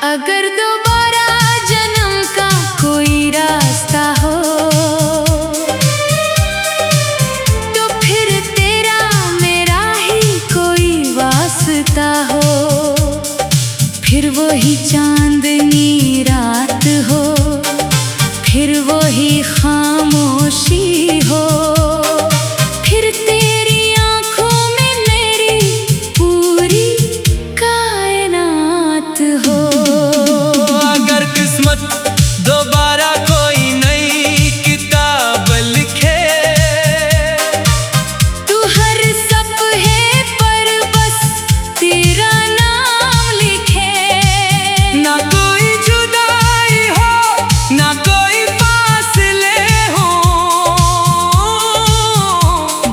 अगर दोबारा जन्म का कोई रास्ता हो तो फिर तेरा मेरा ही कोई वास्ता हो। फिर वही चांदनी रात हो, फिर वही खामोशी हो, फिर तेरी आंखों में मेरी पूरी कायनात हो। अगर किस्मत दोबारा कोई नई किताब लिखे तू हर सफ़े पर बस तेरा नाम लिखे। ना कोई जुदाई हो ना कोई फासले हो,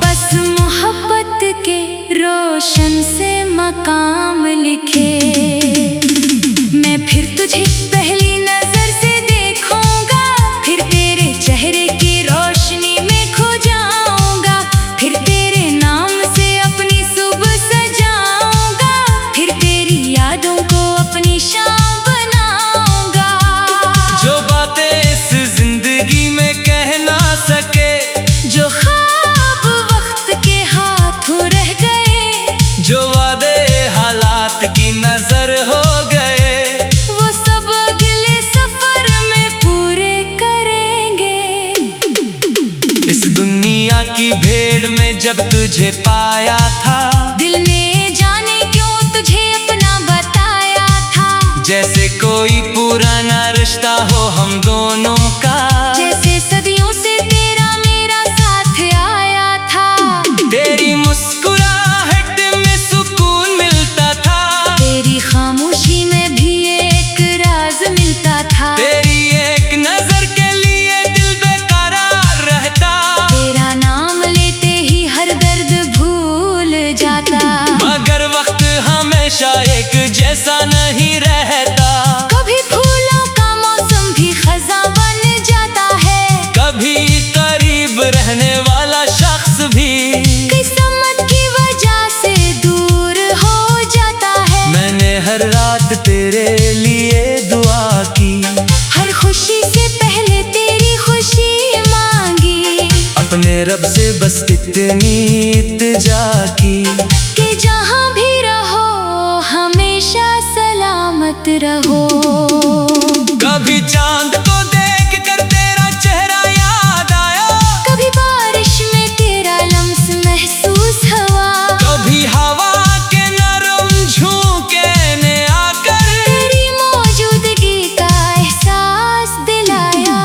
बस मोहब्बत के रोशन से मकाम लिखे। मैं फिर तुझे पहली नजर से देखूंगा, फिर तेरे चेहरे की रोशनी में खो जाऊंगा, फिर तेरे नाम से अपनी सुबह सजाऊंगा, फिर तेरी यादों को अपनी शाम बनाऊंगा। जो बातें इस जिंदगी में कह ना सके, जो ख्वाब वक्त के हाथों रह गए, जो वादे हालात की नजर हो गए, वो सब अगले सफर में पूरे करेंगे। इस दुनिया की भीड़ में जब तुझे पाया था, दिल ने जाने क्यों तुझे अपना बताया था। जैसे कोई पुराना रिश्ता हो हम दोनों का, जैसे सदियों से तेरा मेरा साथ आया था। तेरी मुस्कुराहट में सुकून मिलता था, तेरी खामोशी में भी एक राज मिलता था। तेरी एक नजर के लिए दिल बेकरार रहता, तेरा नाम लेते ही हर दर्द भूल जाता। मगर वक्त हमेशा एक जैसा नहीं रहता, कभी फूलों का मौसम भी खज़ां बन जाता है, कभी करीब रहने वाला शख्स भी किस्मत की वजह से दूर हो जाता है। मैंने हर रात तेरे लिए दुआ की, हर खुशी से पहले तेरी खुशी मांगी, अपने रब से बस इतनी इल्तिजा की कि जहाँ भी रहो हमेशा सलामत रहो। कभी चांद को देख कर तेरा चेहरा याद आया, कभी बारिश में तेरा लम्स महसूस हुआ, कभी हवा के नरम झोंके ने आकर तेरी मौजूदगी का एहसास दिलाया।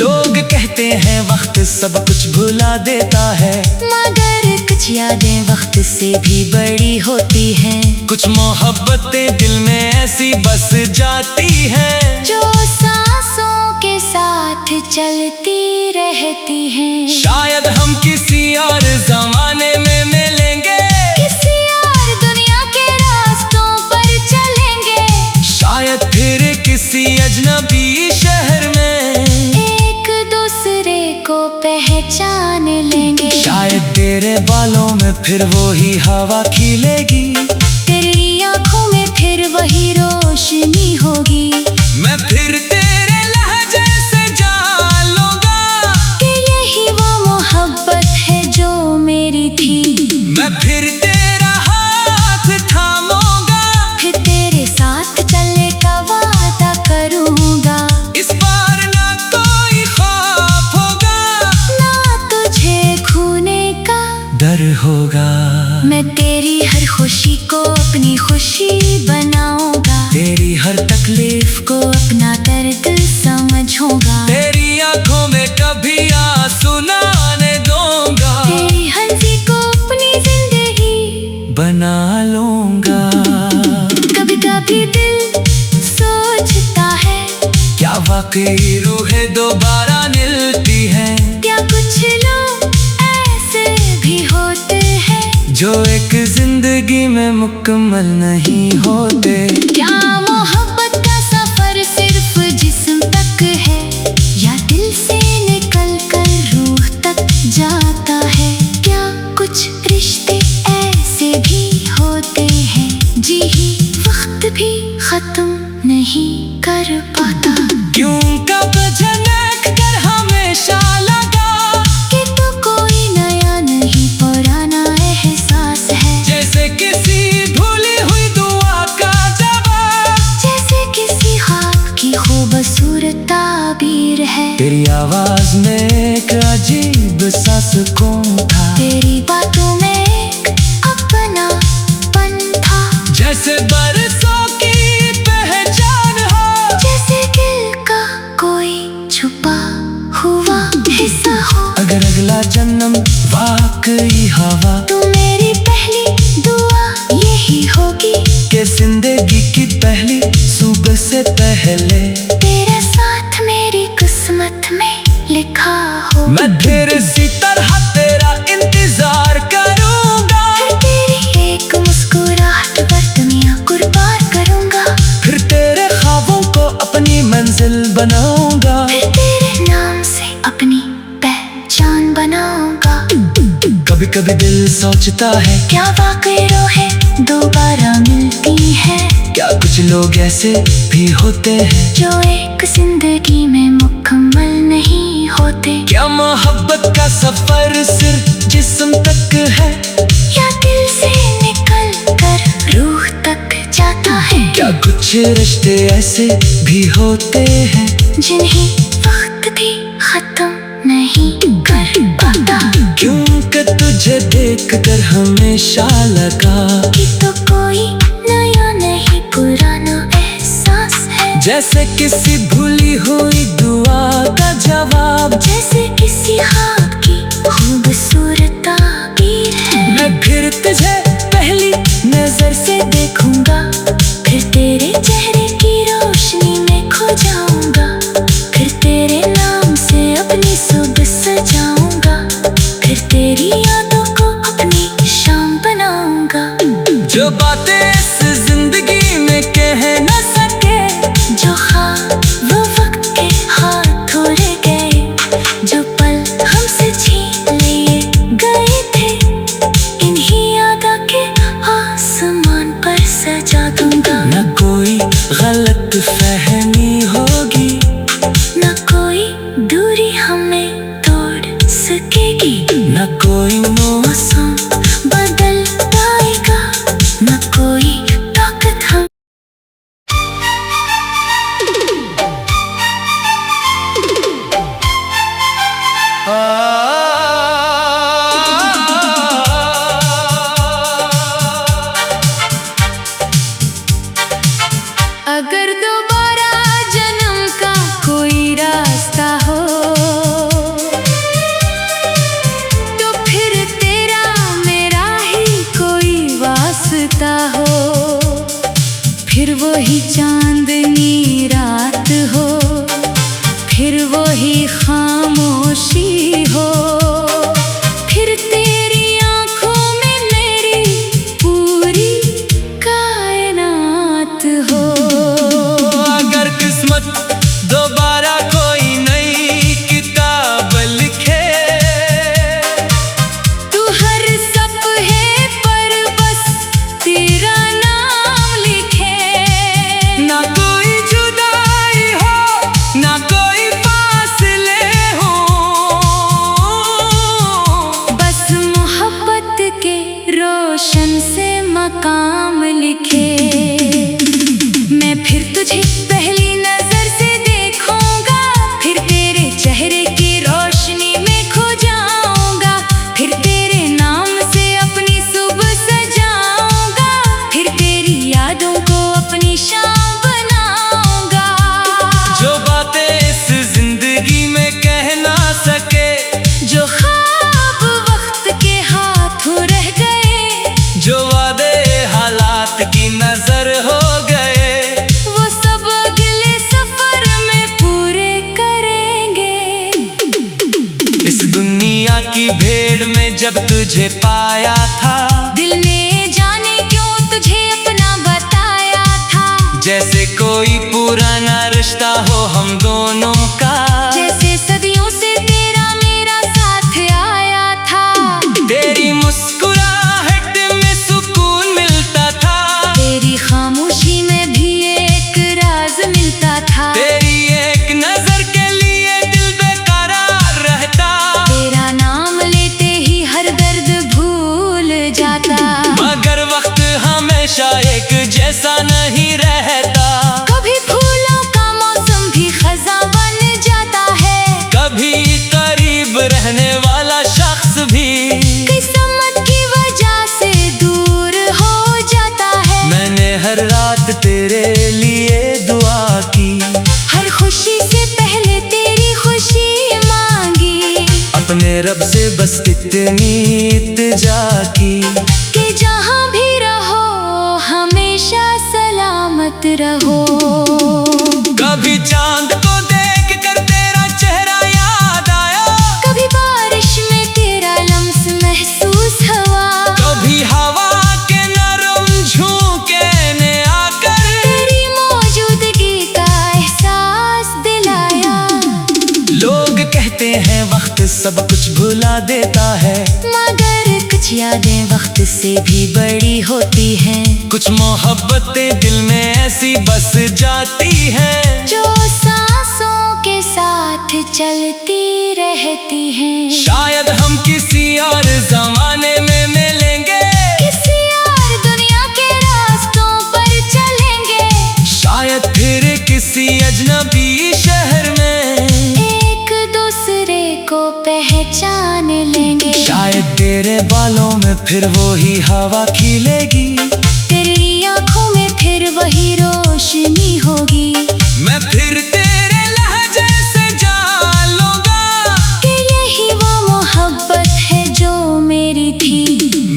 लोग कहते हैं वक्त सब कुछ भुला देता है, मगर कुछ यादें वक्त से भी बड़ी होती हैं, कुछ मोहब्बतें दिल में ऐसी बस जाती हैं, जो सांसों के साथ चलती रहती हैं। शायद हम किसी और जमाने में मिलेंगे, किसी और दुनिया के रास्तों पर चलेंगे, शायद फिर किसी अजनबी शहर में एक दूसरे को पहचान लेंगे। शायद तेरे बालों में फिर वही हवा खिलेगी, तेरी आंखों में फिर वही रोशनी होगी, मैं फिर तेरे लहजे से जान लूंगा कि यही वो मोहब्बत है जो मेरी थी। मैं फिर तेरा हाथ थामूंगा, फिर तेरे साथ चलने का वादा करूंगा, इस बार ना कोई खौफ होगा, ना तुझे खोने का डर होगा। मैं तेरी हर खुशी को अपनी खुशी बनाऊंगा, तेरी हर तकलीफ को अपना दर्द समझूंगा, तेरी आंखों में कभी आंसू ना आने दूंगा, तेरी हंसी को अपनी जिंदगी बना लूंगा। कभी कभी दिल सोचता है, क्या वाकई रूहें दोबारा मिलती हैं, क्या कुछ लोग ऐसे भी होते हैं जो एक जिंदगी में मुकम्मल नहीं होते। क्या मोहब्बत का सफर सिर्फ जिस्म तक है, या दिल से निकल कर रूह तक जाता है? क्या कुछ रिश्ते ऐसे भी होते हैं जी ही वक्त भी खत्म नहीं कर पाता। क्यों कब झनक कर हमेशा लगा कि तू कोई नया नहीं पुराना एहसास है। जैसे किसी भूली हुई दुआ का जवाब, जैसे किसी ख्वाब की खूबसूरत ताबीर है। तेरी आवाज में एक अजीब सा सुकून था, तेरी बातों में एक अपनापन था। जैसे बरसों की पहचान हो, जैसे दिल का कोई छुपा हुआ हिस्सा हो। अगर अगला जन्म वाकई हवा, तू मेरी पहली दुआ यही होगी कि जिंदगी की पहली सुबह से पहले तेरा साथ मेरी किस्मत में लिखा हो। मैं फिर इसी तरह तेरा इंतजार करूंगा, फिर तेरी एक मुस्कुराहट पर दुनिया कुर्बान करूंगा। फिर तेरे ख्वाबों को अपनी मंजिल बनाऊंगा, फिर तेरे नाम से अपनी पहचान बनाऊंगा। कभी कभी दिल सोचता है, क्या वाकई रूहें दोबारा मिलती है? क्या कुछ लोग ऐसे भी होते हैं जो एक जिंदगी में मुकम्मल नहीं होते? क्या मोहब्बत का सफर सिर्फ जिस्म तक है, या दिल से निकल कर रूह तक जाता है? क्या कुछ रिश्ते ऐसे भी होते हैं जिन्हें वक्त भी खत्म नहीं कर पाता? क्योंकि तुझे देखकर हमेशा लगा कि तो कोई नया नहीं पुराना एहसास है। जैसे किसी भूली हुई दुआ का जवाब, जैसे किसी ख्वाब की खूबसूरत ताबीर है। मैं फिर तुझे पहली नजर से देखूंगा, फिर तेरे चेहरे की रोशनी में खो जाऊंगा। फिर तेरे नाम से अपनी सुबह सजाऊंगा। फिर तेरी यादों को अपनी शाम बनाऊंगा। जो बातें इस जिंदगी में कह न सके, जो ख्वाब वो वक्त के हाथों रह गए, जो पल हमसे छीन लिए गए थे, इन्हीं यादों के आसमान पर सजा दूंगा। न कोई गलत फहमी होगी, न कोई दूरी हमें तोड़ सकेगी। न कोई मौसम बदल पाएगा, न कोई ताकत हम अगर दोबारा जन्म का कोई रास्ता हो, तो फिर तेरा मेरा ही कोई वास्ता हो। फिर वही चांदनी रात हो, फिर वही खामोशी हो। फिर तेरी आंखों में मेरी पूरी कायनात हो। अगर किस्मत दोबारा कोई नई किताब लिखे, तू हर सफ़े पर बस तेरा नाम लिखे। ना कोई जुदाई हो, ना कोई फासले हो, बस मोहब्बत के रोशन से मकाम लिखे। मैं फिर तुझे पहली नजर से देखूंगा, फिर तेरे चेहरे की रोशनी में खो जाऊंगा। फिर तेरे नाम से अपनी सुबह सजाऊंगा। फिर तेरी यादों को अपनी शाम बनाऊंगा। जो बातें इस जिंदगी में कह ना सके, जो ख्वाब वक्त के हाथों रह गए, जो वादे हालात की नजर हो गए, वो सब अगले सफर में पूरे करेंगे। इस दुनिया की भीड़ में जब तुझे पाया था, दिल ने जाने क्यों तुझे अपना बताया था। जैसे कोई पुराना रिश्ता हो हम दोनों का, जैसे सदियों से तेरा मेरा साथ आया था। तेरी मुस्कुराहट में सुकून मिलता था, तेरी खामोशी में भी एक राज तेरे लिए दुआ की। हर खुशी से पहले तेरी खुशी मांगी। अपने रब से बस इतनी इल्तिजा की कि जहाँ भी रहो हमेशा सलामत रहो। कभी चांद को देख कर तेरा चेहरा याद आया, कभी बारिश में तेरा लम्स महसूस हुआ। कभी हवा के नरम झोंके ने आकर तेरी मौजूदगी का एहसास दिलाया। लोग कहते हैं वक्त सब कुछ भुला देता है, मगर कुछ यादें वक्त से भी बड़ी होती हैं। कुछ मोहब्बतें दिल में ऐसी बस जाती हैं, जो सांसों के साथ चलती रहती हैं। शायद हम किसी और जमाने में मिलेंगे, किसी और दुनिया के रास्तों पर चलेंगे। शायद फिर किसी अजनबी शहर में एक दूसरे को पहचान लेंगे। शायद तेरे बालों में फिर वो ही हवा खिलेगी, तेरी आँखों में फिर वही रोशनी होगी। मैं फिर तेरे लहजे से जान लूंगा कि यही वो मोहब्बत है जो मेरी थी।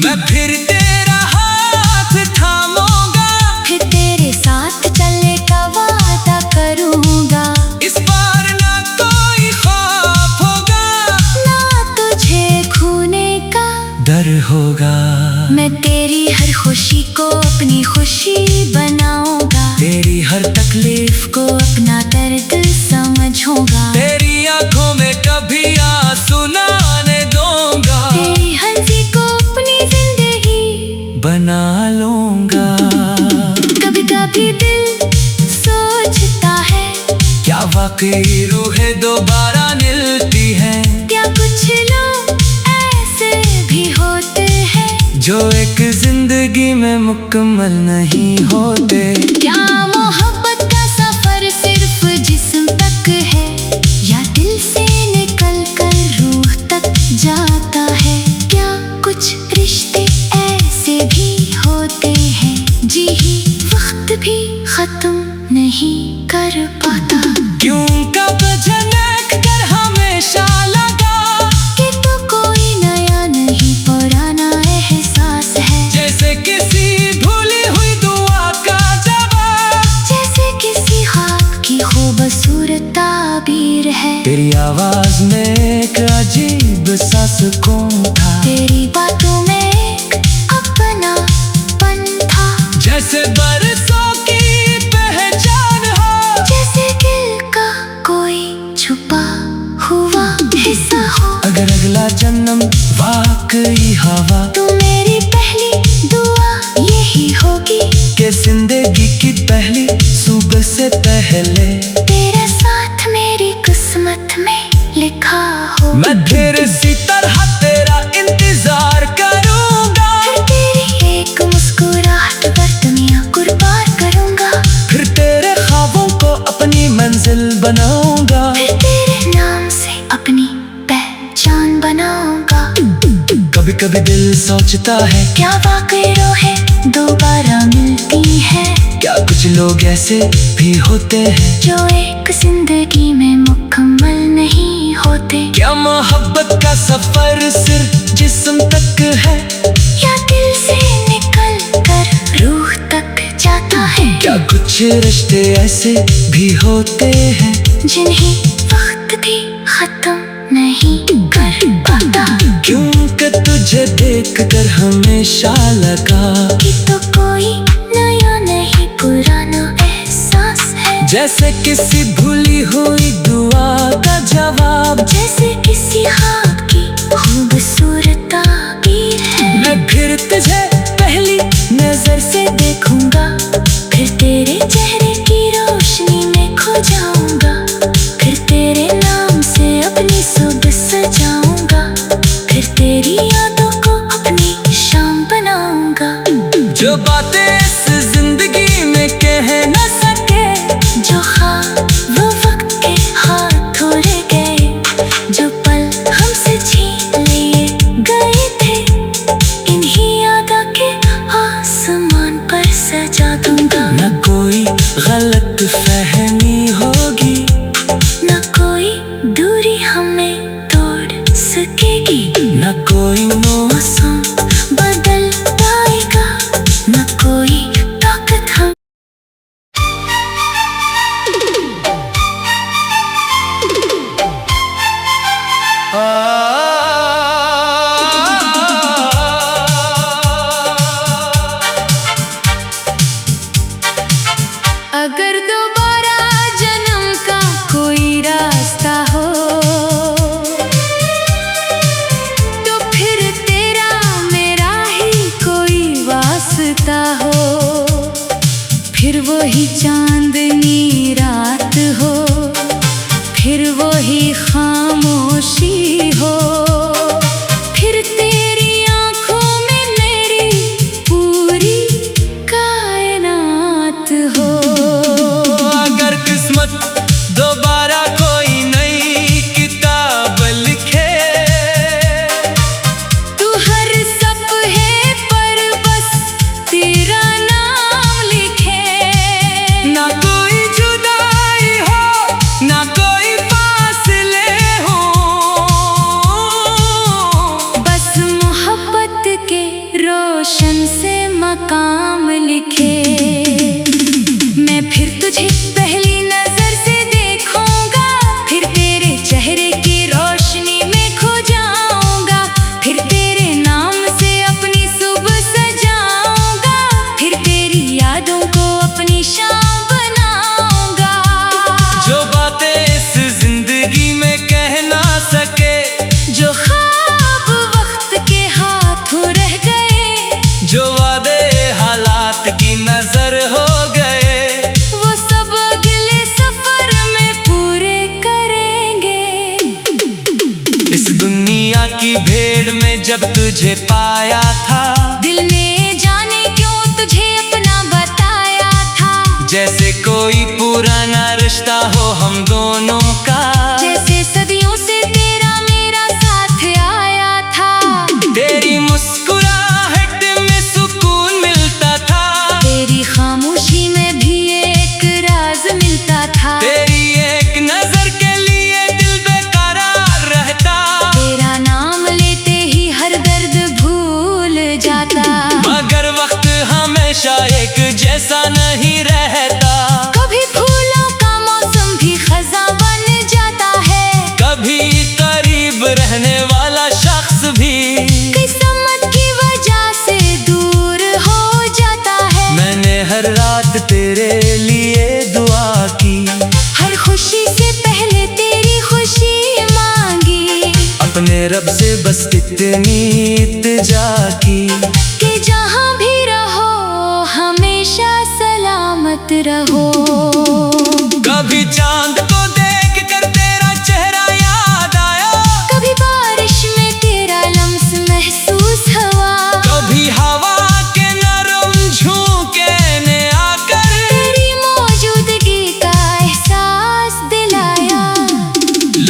मैं फिर तेरा हाथ थामूंगा, फिर तेरे साथ चलने का वादा करूँगा। इस बार ना कोई खौफ होगा, ना तुझे खोने का डर होगा। मैं तेरी हर खुशी को अपनी खुशी बनाऊंगा। तेरी हर तकलीफ को अपना दर्द समझूंगा। तेरी आंखों में कभी आंसू ना आने दूंगा, तेरी हंसी को अपनी जिंदगी बना लूंगा। कभी कभी दिल सोचता है, क्या वाकई रूहें दोबारा मिलती हैं, क्या कुछ लोग ऐसे भी होते हैं जो एक जिंदगी में मुकम्मल नहीं होते। क्या मोहब्बत का सफर सिर्फ जिस्म तक है, या दिल से निकल कर रूह तक जाता है। क्या कुछ रिश्ते ऐसे भी होते हैं, जी ही वक्त भी खत्म नहीं कर पाता। क्यों कब झनक कर हमेशा लगा कि तो कोई नया नहीं पुराना एहसास है। जैसे किसी भूली हुई दुआ का जवाब, जैसे किसी ख्वाब की खूबसूरत ताबीर है। तेरी आवाज में एक अजीब सा सुकून था, तेरी बातों में एक अपनापन था। जैसे बरसों की पहचान हो, जैसे दिल का कोई छुपा हुआ हिस्सा हो। अगर अगला जन्म वाकई हवा, तू मेरी पहली दुआ यही होगी के जिंदगी की पहली सुबह से पहले तेरा साथ मेरी किस्मत में लिखा हो। मैं फिर इसी तरह तेरा इंतजार करूंगा, फिर तेरी एक मुस्कुराहट पर दुनिया कुर्बान करूंगा। फिर तेरे ख्वाबों को अपनी मंजिल बनाऊंगा, फिर तेरे नाम से अपनी पहचान बनाऊंगा। कभी कभी दिल सोचता है, क्या वाकई रूहें दोबारा मिलती हैं, क्या कुछ लोग ऐसे भी होते हैं जो एक जिंदगी में मुकम्मल नहीं होते। क्या मोहब्बत का सफर सिर्फ जिस्म तक है, या दिल से निकल कर रूह तक जाता है। क्या कुछ रिश्ते ऐसे भी होते हैं जिन्हें वक्त भी खत्म नहीं कर पाता। क्योंकि तुझे देख कर हमेशा लगा कि तो कोई नया नहीं पुराना एहसास है। जैसे किसी भूली हुई दुआ का जवाब, जैसे किसी ख्वाब की खूबसूरत ताबीर है। मैं फिर तुझे पहली नजर से देखूंगा, फिर तेरे चेहरे की रोशनी में खो जाऊंगा। फिर तेरे नाम से अपनी सुबह सजाऊंगा। फिर तेरी यादों को अपनी शाम बनाऊंगा। जो बातें इस जिंदगी में कह न सके, जो ख्वाब वो वक्त के हाथों रह गए, जो पल हमसे छीन लिए गए थे, इन्हीं यादों के आसमान पर सजा दूंगा। अगर दोबारा जन्म का कोई रास्ता हो तो फिर तेरा मेरा ही कोई वास्ता हो, फिर वही चांदनी रात हो, फिर वही खामोशी हो, फिर तेरी आंखों में मेरी पूरी कायनात हो। अगर किस्मत दोबारा कोई नई किताब लिखे तू हर सपने पर बस तेरा नाम लिखे, ना कोई जुदाई हो ना कोई फासले हो, बस मोहब्बत के रोशन से मकाम लिखे। मैं फिर तुझे पहली नजर से देखूंगा, फिर तेरे चेहरे की रोशनी में खो जाऊंगा, फिर तेरे नाम से अपनी सुबह सजाऊंगा, फिर तेरी यादों को अपनी शाम बनाऊंगा। जो बातें इस जिंदगी में कह ना सके, जो ख्वाब वक्त के हाथों रह गए, जो वादे हालात की नजर हो गए, वो सब अगले सफर में पूरे करेंगे। इस दुनिया की भीड़ में जब तुझे पाया था, दिल ने जाने क्यों तुझे अपना बताया था, जैसे कोई पुराना रिश्ता हो हम दोनों का, जैसे सदियों से तेरा मेरा साथ आया था। तेरी मुस्कुराहट में सुकून मिलता था, तेरी खामोशी में भी एक राज मिलता था, तेरी एक नजर के लिए दिल बेकरार रहता, तेरा नाम लेते ही हर दर्द भूल जाता। मगर वक्त हमेशा एक जैसा नहीं रहता, कभी फूलों का मौसम भी खज़ां बन जाता है, कभी करीब रहने वाला शख्स भी किस्मत की वजह से दूर हो जाता है। मैंने हर रात तेरे लिए दुआ की, हर खुशी से पहले तेरी खुशी मांगी, अपने रब से बस इतनी इल्तिजा की, कि जहाँ भी रहो हमेशा सलामत रहो। कभी चांद को देख कर तेरा चेहरा याद आया, कभी बारिश में तेरा लम्स महसूस हुआ, कभी हवा के नरम झोंके ने आकर तेरी मौजूदगी का एहसास दिलाया।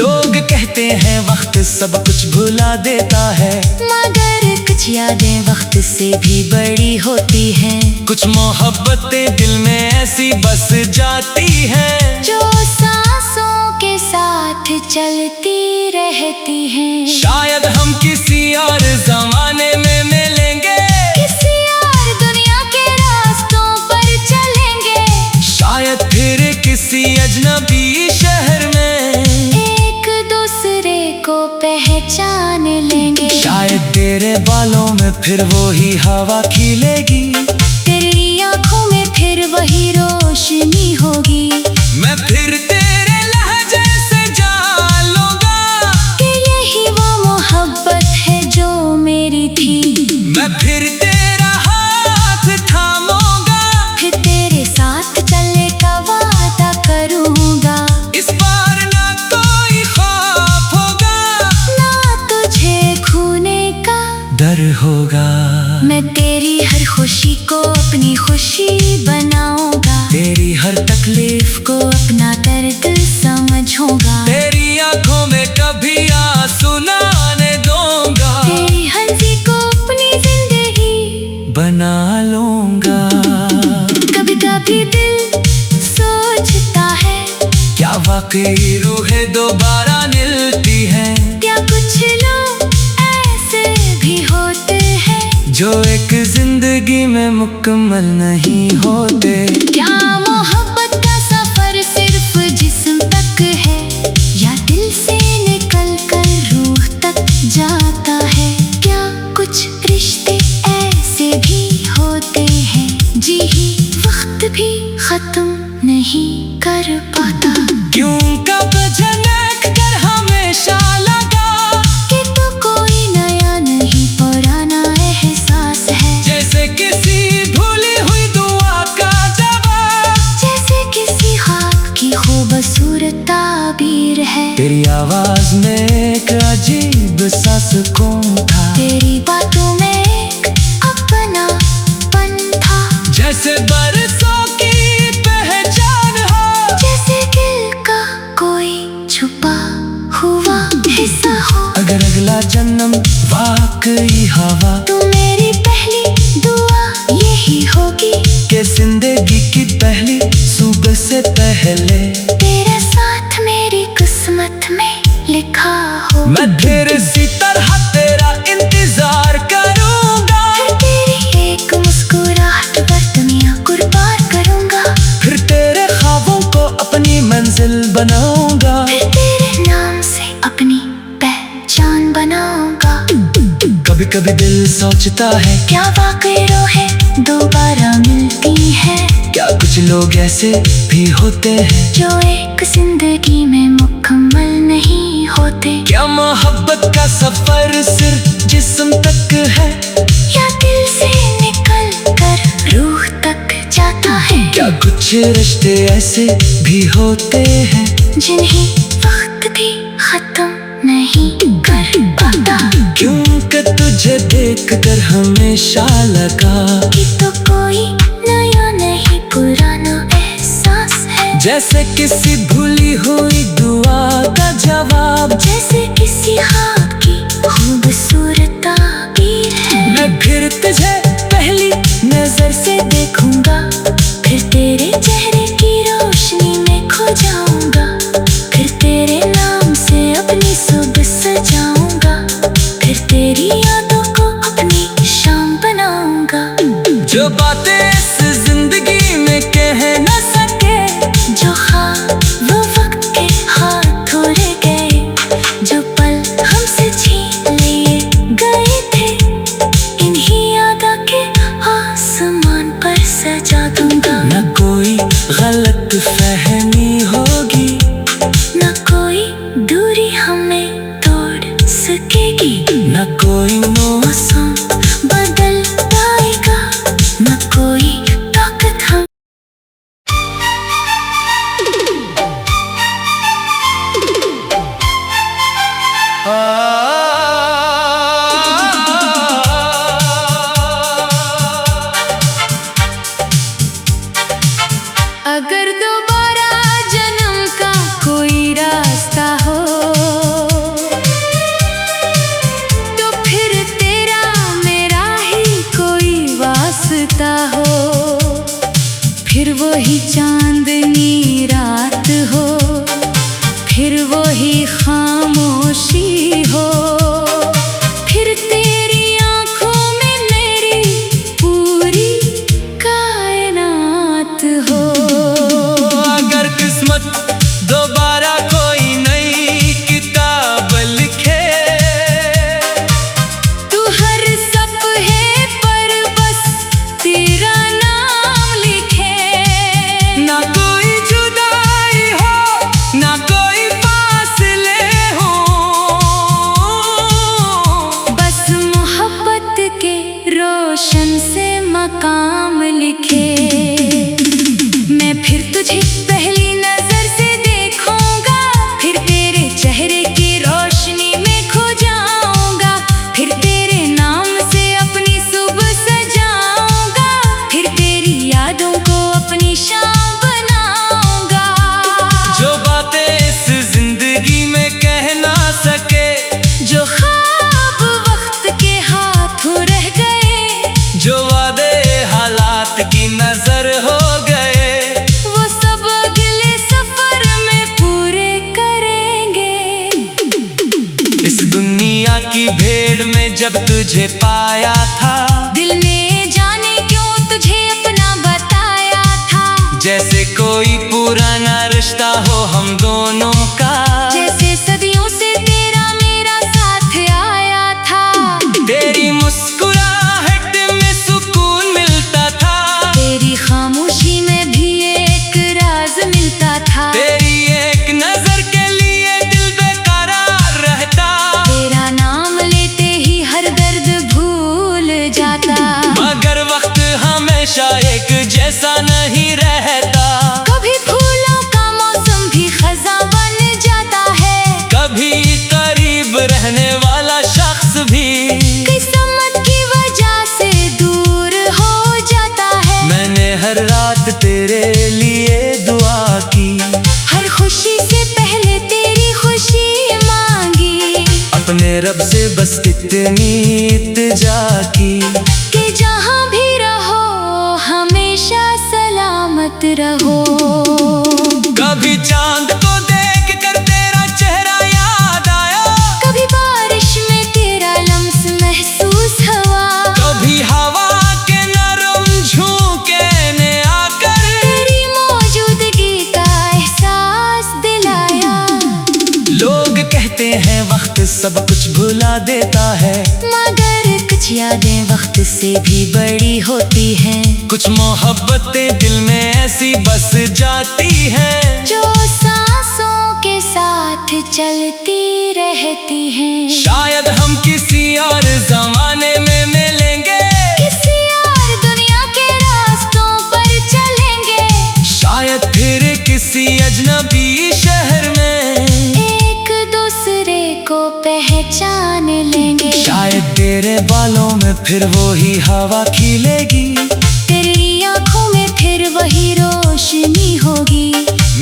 लोग कहते हैं वक्त सब कुछ भुला देता है, मगर कुछ यादें वक्त से भी बड़ी होती हैं, कुछ मोहब्बतें दिल में ऐसी बस जाती हैं, जो सांसों के साथ चलती रहती हैं। शायद हम किसी और जमाने में मिलेंगे, किसी और दुनिया के रास्तों पर चलेंगे, शायद फिर किसी अजनबी शहर में एक दूसरे को पहचान लेंगे, शायद तेरे बालों में फिर वही हवा खिलेगी, तेरी आंखों में फिर वही रोशनी होगी, मैं फिर तेरे लहजे से जान लूंगा कि यही वो मोहब्बत है जो मेरी थी। मैं फिर तेरा हाथ थामूंगा, फिर तेरे साथ चलने का वादा करूंगा, इस बार ना कोई खौफ होगा, ना तुझे खोने का डर होगा। मैं तेरी हर खुशी को अपनी खुशी बनाऊंगा, तेरी हर तकलीफ को अपना दर्द समझूंगा, तेरी आंखों में कभी आंसू ना आने दूंगा, तेरी हंसी को अपनी जिंदगी बना लूंगा। कभी कभी दिल सोचता है, क्या वाकई रूहें दोबारा मिलती हैं, क्या कुछ लोग ऐसे भी होते हैं, जो एक जिंदगी में मुकम्मल नहीं होते। क्या मोहब्बत का सफर सिर्फ जिस्म तक है, या दिल से निकल कर रूह तक जाता है? क्या कुछ रिश्ते ऐसे भी होते हैं, जी ही वक्त भी खत्म नहीं कर पाता। क्यों कब झनक कर हमेशा लगा कि तो कोई नया नहीं पुराना एहसास है। जैसे किसी भूली हुई दुआ का जवाब, जैसे किसी ख्वाब की खूबसूरत ताबीर है। तेरी आवाज में एक अजीब सा सुकून था, तेरी बातों में एक अपनापन था। जैसे बरसों की पहचान हो, जैसे दिल का कोई छुपा हुआ हिस्सा हो। अगर अगला जन्म वाकई हवा, तू मेरी पहली दुआ यही होगी कि जिंदगी की पहली सुबह से पहले तेरा साथ मेरी किस्मत में लिखा हो। मैं फिर इसी तरह तेरा इंतजार करूंगा, फिर तेरी एक मुस्कुराहट पर दुनिया कुर्बान करूंगा। फिर तेरे ख्वाबों को अपनी मंजिल बनाऊंगा, फिर तेरे नाम से अपनी पहचान बनाऊंगा। कभी कभी दिल सोचता है, क्या वाकई रूहें दोबारा मिलती है? क्या कुछ लोग ऐसे भी होते हैं जो एक जिंदगी में मुकम्मल नहीं होते? क्या मोहब्बत का सफर सिर्फ जिस्म तक है, या दिल से निकल कर रूह तक जाता है? क्या कुछ रिश्ते ऐसे भी होते हैं जिन्हें वक्त भी खत्म नहीं कर पाता? क्योंकि तुझे देख कर हमेशा लगा कि तो कोई नया नहीं पुराना एहसास है। जैसे किसी भूली हुई दुआ का जवाब, जैसे किसी ख्वाब की खूबसूरत ताबीर है। मैं फिर तुझे पहली नजर से देखूंगा, फिर तेरे चेहरे की रोशनी में खो जाऊंगा। फिर तेरे नाम से अपनी सुबह सजाऊंगा। फिर तेरी यादों को अपनी शाम बनाऊंगा। जो बातें इस जिंदगी में कह न सके, जो ख्वाब वो वक्त के हाथों रह गए, जो पल हमसे छीन लिए गए थे, इन्हीं यादों के आसमान पर सजा दूंगा। न कोई गलत फहमी होगी, न कोई दूरी हमें तोड़ सकेगी। न कोई मौसम बदल पाएगा, न कोई ताकत हम। अगर दोबारा जन्म का कोई रास्ता हो, तो फिर तेरा मेरा ही कोई वास्ता हो। फिर वही चांदनी रात हो, फिर वही खामोशी हो, फिर तेरी आंखों में मेरी पूरी कायनात हो। अगर किस्मत दोबारा कोई नई किताब लिखे, तू हर सपने पर बस तेरा नाम लिखे। ना कोई जुदाई हो, ना कोई फासले हो, बस मोहब्बत के रोशन से मकाम लिखे। मैं फिर तुझे पहली नजर से देखूंगा, फिर तेरे चेहरे की रोशनी में खो जाऊंगा। फिर तेरे नाम से अपनी सुबह सजाऊंगा। फिर तेरी यादों को अपनी शाम बनाऊंगा। जो बातें इस जिंदगी में कह ना सके, जो ख्वाब वक्त के हाथों रह गए, जो वादे हालात की नजर हो गए, वो सब अगले सफर में पूरे करेंगे। इस दुनिया की भीड़ में जब तुझे पाया था, दिल ने जाने क्यों तुझे अपना बताया था। जैसे कोई पुराना रिश्ता हो हम दोनों का, जैसे सदियों से तेरा मेरा साथ आया था। तेरी मुस्कुराहट में सुकून मिलता था, तेरी खामोशी में भी एक राज इतनी इत्तेजा की कि जहाँ भी रहो हमेशा सलामत रहो। कभी चांद को देख कर तेरा चेहरा याद आया, कभी बारिश में तेरा लम्स महसूस हुआ, कभी हवा के नरम झोंके ने आकर तेरी मौजूदगी का एहसास दिलाया। लोग कहते हैं वक्त सब कुछ भुला देता है, मगर कुछ यादें वक्त से भी बड़ी होती हैं। कुछ मोहब्बतें दिल में ऐसी बस जाती हैं, जो सांसों के साथ चलती रहती हैं। शायद हम किसी और जमाने में मिलेंगे, किसी और दुनिया के रास्तों पर चलेंगे, शायद फिर किसी अजनबी शहर में एक दूसरे को पहचान लेंगे। शायद तेरे बालों में फिर वो ही हवा खिलेगी, तेरी आँखों में फिर वही रोशनी होगी।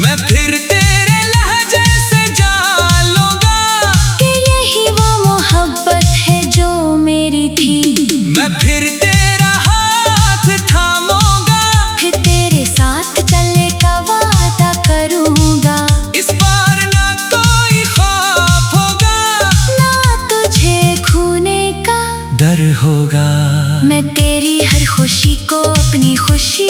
मैं फिर तेरे लहजे से जान लूंगा कि यही वो मोहब्बत है जो मेरी थी। मैं फिर तेरा हाथ थामूंगा, फिर तेरे साथ चलने का वादा करूँगा। इस बार ना कोई खौफ होगा, ना तुझे खोने का डर होगा। मैं तेरी हर खुशी को अपनी खुशी